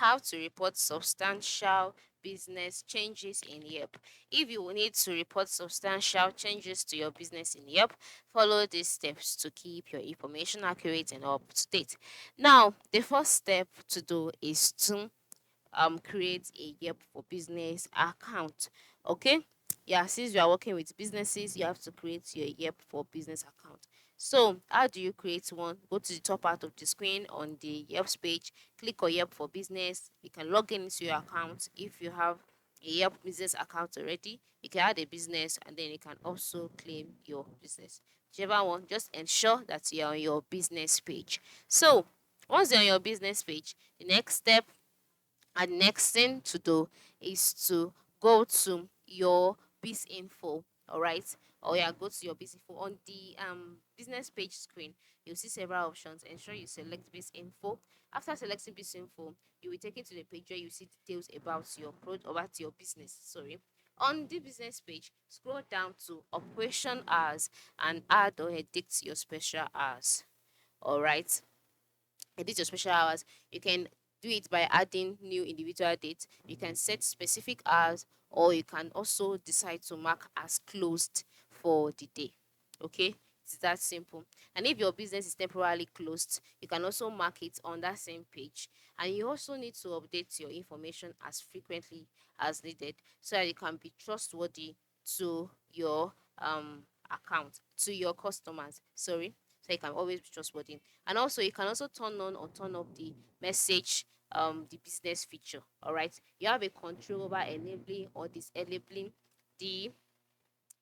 How to report substantial business changes in Yelp. If you need to report substantial changes to your business in Yelp, follow these steps to keep your information accurate and up to date. Now, the first step to do is to create a Yelp for Business account. Okay, yeah, since you are working with businesses, you have to create your Yelp for Business account. So how do you create one? Go to the top part of the screen on the Yelp page, click on Yelp for Business. You can log in into your account. If you have a Yelp business account already, you can add a business and then you can also claim your business. Whichever one, just ensure that you're on your business page. So once you're on your business page, the next step and next thing to do is to go to your biz info. All right, or yeah, go to your biz info on the business page screen. You'll see several options. Ensure you select biz info. After selecting biz info, you will take it to the page where you see details about your product, about your business. Sorry, on the business page, scroll down to operation hours and add or edit your special hours. All right, edit your special hours. You can do it by adding new individual dates. You can set specific hours, or you can also decide to mark as closed for the day. Okay, it's that simple. And if your business is temporarily closed, you can also mark it on that same page. And you also need to update your information as frequently as needed so that it can be trustworthy to your account, to your customers. Sorry, so you can always be trustworthy. And also you can also turn on or turn off the message the business feature. All right, you have a control over enabling or disabling the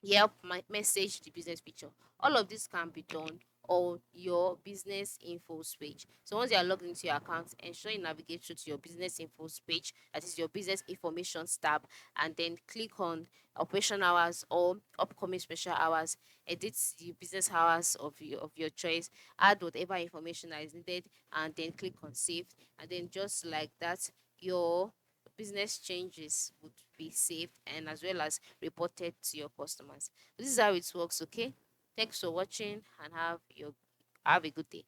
Yelp message the business feature. All of this can be done on your business info page. So once you are logged into your account, ensure you navigate through to your business info page, that is your business information tab, and then click on operation hours or upcoming special hours. Edit the business hours of your choice, add whatever information that is needed, and then click on save. And then just like that, your business changes would be saved and as well as reported to your customers. This is how it works. Okay, thanks for watching and have a good day.